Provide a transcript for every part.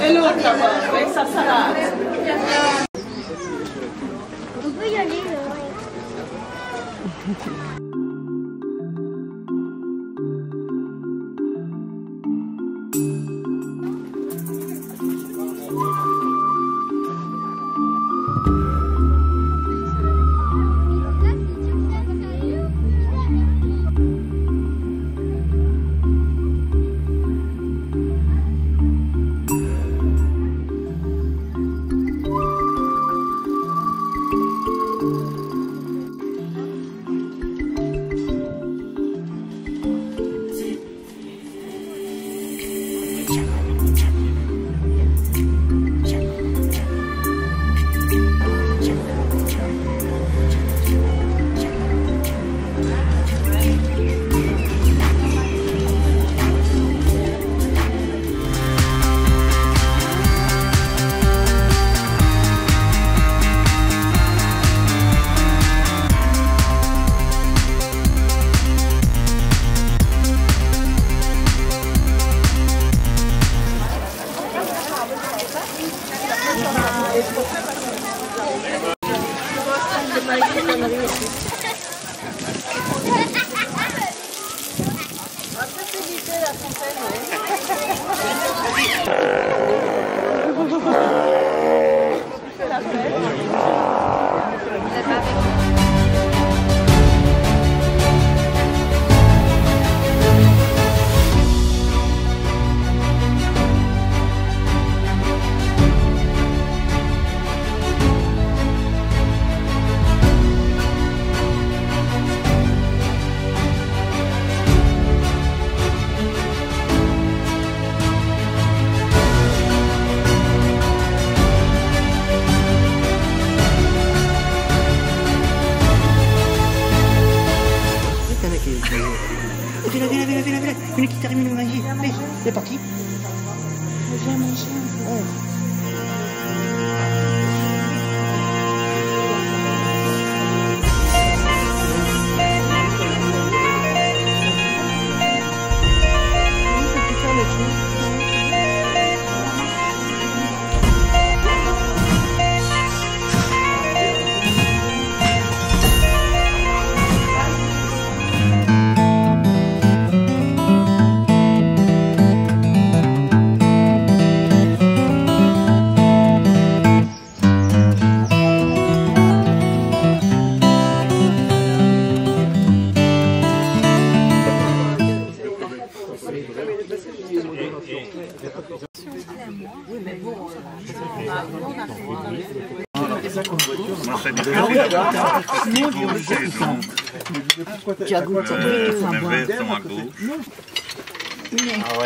Et l'autre là-bas, avec sa salade. On peut y aller. Une qui termine le magie. Allez, c'est parti. Viens manger. Ouais.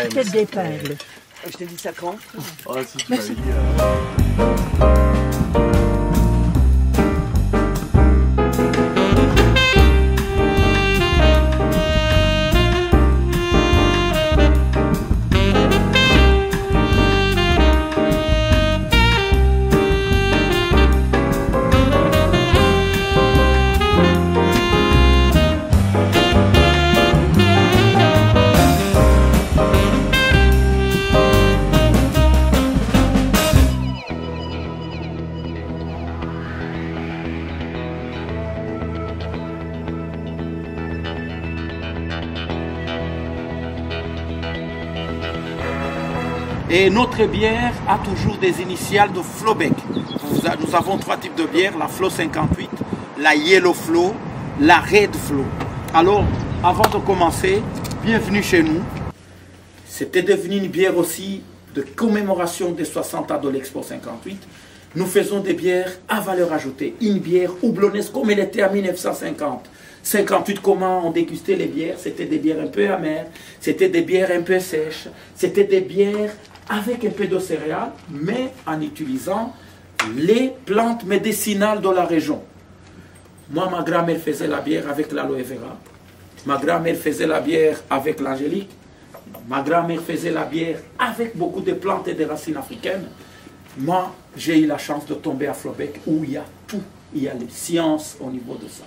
Tête d'épingle. Je t'ai dit ça quand? Merci. Et notre bière a toujours des initiales de Flowback. Nous avons 3 types de bières, la Flow 58, la Yellow Flow, la Red Flow. Alors, avant de commencer, bienvenue chez nous. C'était devenu une bière aussi de commémoration des 60 ans de l'Expo 58. Nous faisons des bières à valeur ajoutée. Une bière houblonnaise comme elle était en 1950. 58, comment on dégustait les bières? C'était des bières un peu amères, c'était des bières un peu sèches, c'était des bières avec un peu de céréales, mais en utilisant les plantes médicinales de la région. Moi, ma grand-mère faisait la bière avec l'aloe vera. Ma grand-mère faisait la bière avec l'angélique. Ma grand-mère faisait la bière avec beaucoup de plantes et de racines africaines. Moi, j'ai eu la chance de tomber à Flowback où il y a tout. Il y a les sciences au niveau de ça.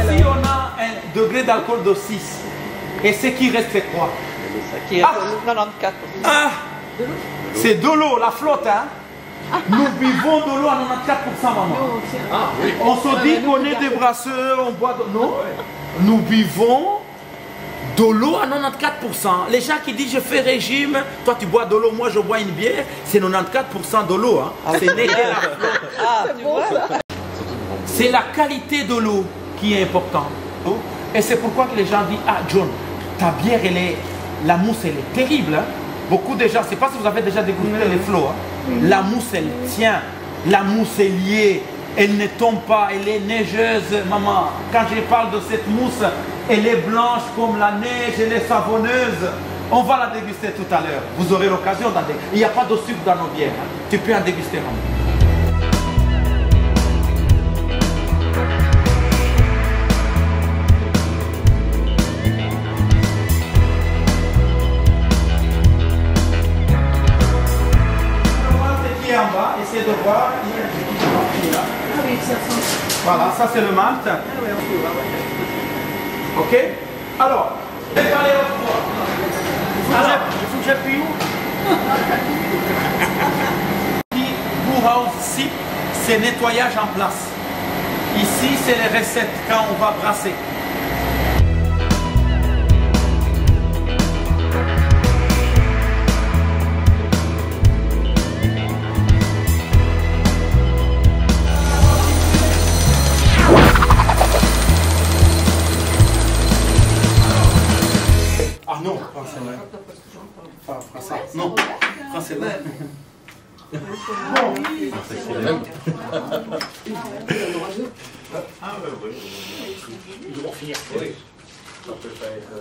Si on a un degré d'alcool de 6, et ce qui reste c'est quoi? Qui est 94. Ah, c'est de l'eau, la flotte, hein? Nous buvons de l'eau à 94%, maman. On se dit qu'on est des brasseurs, on boit de l'eau. Nous buvons de l'eau à 94%. Les gens qui disent je fais régime, toi tu bois de l'eau, moi je bois une bière, c'est 94% de l'eau. Hein. C'est n'est que la flotte. Ah, tu vois ça? C'est la qualité de l'eau qui est importante. Et c'est pourquoi que les gens disent, ah John, ta bière, la mousse, elle est terrible. Hein? Beaucoup de gens, je ne sais pas si vous avez déjà dégusté les flots. Hein? La mousse, elle tient. La mousse est liée. Elle ne tombe pas. Elle est neigeuse, maman. Quand je parle de cette mousse, elle est blanche comme la neige. Elle est savonneuse. On va la déguster tout à l'heure. Vous aurez l'occasion d'en déguster. Il n'y a pas de sucre dans nos bières. Hein? Tu peux en déguster, maman. En bas, essayez de voir. Voilà, ça c'est le malt. Ok. Alors, il faut que j'appuie où? Brewhouse Sip, c'est nettoyage en place. Ici, c'est les recettes quand on va brasser. Non, pas celle-là. Pas ça. Non, pas celle-là. Bon. Ah ouais, oui. Ils vont finir. Oui. Ça peut pas être...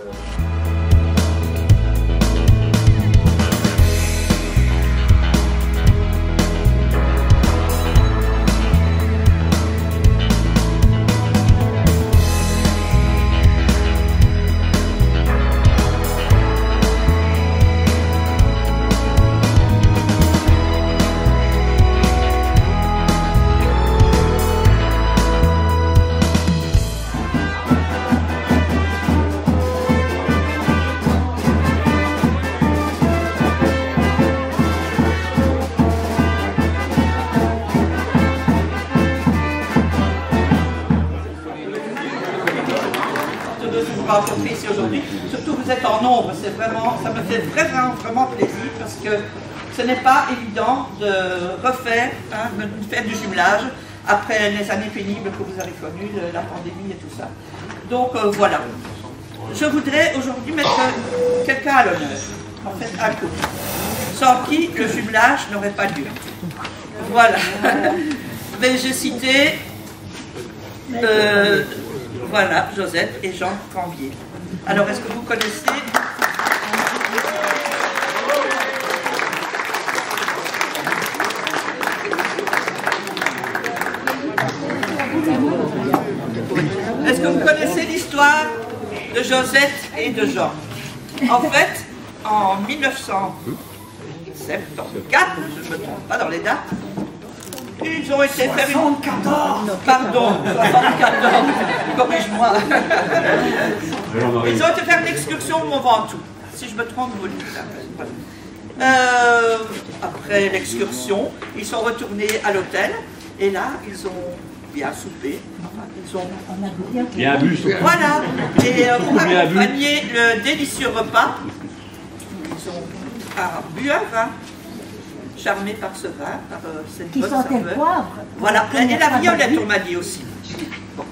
Ici aujourd'hui. Surtout vous êtes en nombre, c'est vraiment, ça me fait vraiment plaisir parce que ce n'est pas évident de refaire, de faire du jumelage après les années pénibles que vous avez connues, la pandémie et tout ça. Donc voilà. Je voudrais aujourd'hui mettre quelqu'un à l'honneur, en fait un couple, sans qui le jumelage n'aurait pas lieu. Voilà. Mais j'ai cité voilà, Josette et Jean Cambier. Alors, est-ce que vous connaissez... Est-ce que vous connaissez l'histoire de Josette et de Jean? En fait, en 1974, je ne me trompe pas dans les dates, ils ont été faire une... 74. Pardon, 74, corrige-moi. Ils ont été faire une excursion au Mont Ventoux. Si je me trompe, vous le dites. Après l'excursion, ils sont retournés à l'hôtel et là, ils ont bien soupé. Enfin, ils ont Bien bu, surtout. voilà. Et pour accompagner le délicieux repas, ils ont bu un vin. Charmés par ce vin, par cette bonne saveur. Voilà, et la violette, on m'a dit aussi. Bon.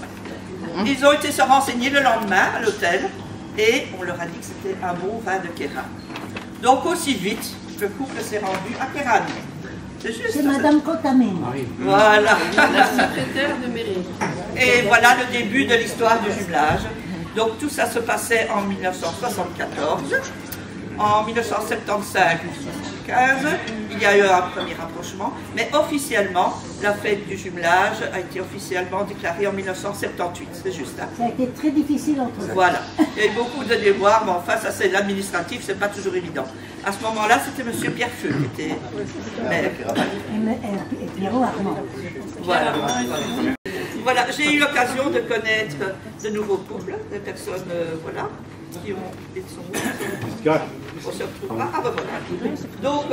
Ils ont été se renseigner le lendemain à l'hôtel et on leur a dit que c'était un bon vin de Kéran. Donc aussi vite, le couple s'est rendu à Kéran. C'est juste. C'est Madame Cotamine. Voilà. La secrétaire de mairie. Et voilà le début de l'histoire du jumelage. Donc tout ça se passait en 1974. En 1975, il y a eu un premier rapprochement, mais officiellement, la fête du jumelage a été officiellement déclarée en 1978, c'est juste ça. Ça a été très difficile entre eux. Voilà, il y a eu beaucoup de déboires, mais enfin, ça c'est l'administratif, c'est pas toujours évident. À ce moment-là, c'était M. Pierrefeu qui était maire. Et Pierrot Armand. Voilà. Voilà, j'ai eu l'occasion de connaître de nouveaux couples, des personnes, voilà, qui ont été on se retrouvera. Ah ben voilà. Donc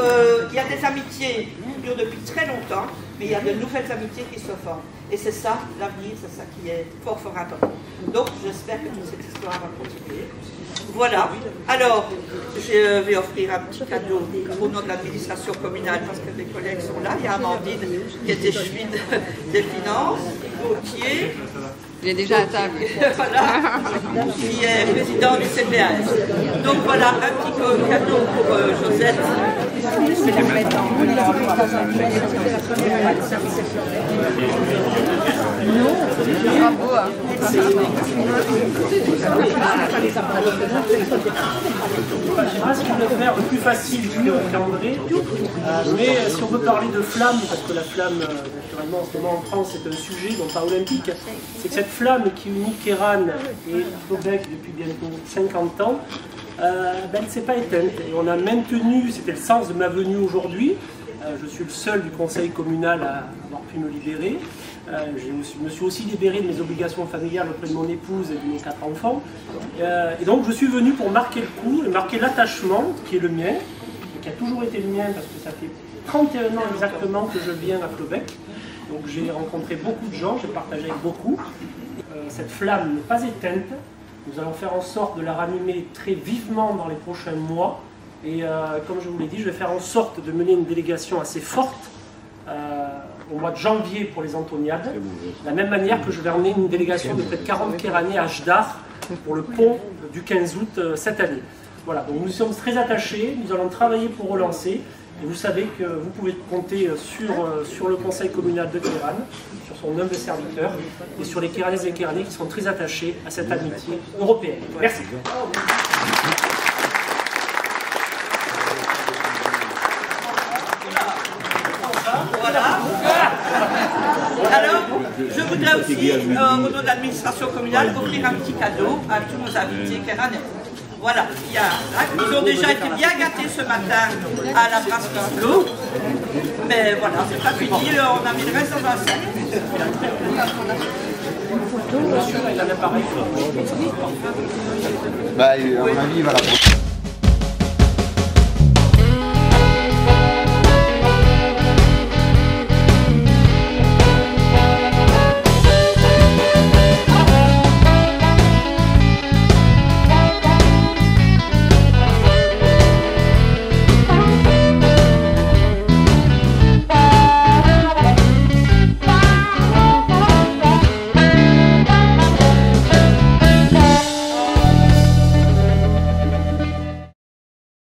il y a des amitiés qui durent depuis très longtemps, mais il y a de nouvelles amitiés qui se forment. Et c'est ça l'avenir, c'est ça qui est fort fort important. Donc j'espère que toute cette histoire va continuer. Voilà. Alors, je vais offrir un petit cadeau au nom de l'administration communale parce que mes collègues sont là. Il y a Amandine qui était cheville des finances, Gauthier. Il est déjà à table. Voilà, qui est président du CPS. Donc voilà, un petit cadeau pour Josette. Bravo. Je sais pas si on peut faire plus facile qu'André, mais si on veut parler de flamme, parce que la flamme, naturellement, en ce moment en France, c'est un sujet, non pas olympique, c'est que cette flamme qui unit Kéran et Flobec depuis bientôt 50 ans, elle ne s'est pas éteinte. Et on a maintenu, c'était le sens de ma venue aujourd'hui, je suis le seul du conseil communal à avoir pu me libérer. Je me suis aussi libéré de mes obligations familiales auprès de mon épouse et de mes 4 enfants. Et donc je suis venu pour marquer le coup, et marquer l'attachement qui est le mien, et qui a toujours été le mien parce que ça fait 31 ans exactement que je viens à Flobec. Donc j'ai rencontré beaucoup de gens, j'ai partagé avec beaucoup. Cette flamme n'est pas éteinte. Nous allons faire en sorte de la ranimer très vivement dans les prochains mois. Et comme je vous l'ai dit, je vais faire en sorte de mener une délégation assez forte au mois de janvier pour les Antoniades, de la même manière que je vais emmener une délégation de près de 40 Kéranais à Jdar pour le pont du 15 août cette année. Voilà, donc nous sommes très attachés, nous allons travailler pour relancer, et vous savez que vous pouvez compter sur le conseil communal de Kéran, sur son humble serviteur, et sur les Kéranaises et Kéranais qui sont très attachés à cette amitié européenne. Merci. Voilà. Alors, je voudrais aussi, au nom de l'administration communale, offrir un petit cadeau à tous nos invités kéranais. Voilà, ils ont déjà été bien gâtés ce matin à la brasserie Flo. Mais voilà, c'est pas fini, on a mis le reste dans un sac. Il a l'appareil. Bah, à mon avis, il va la prendre.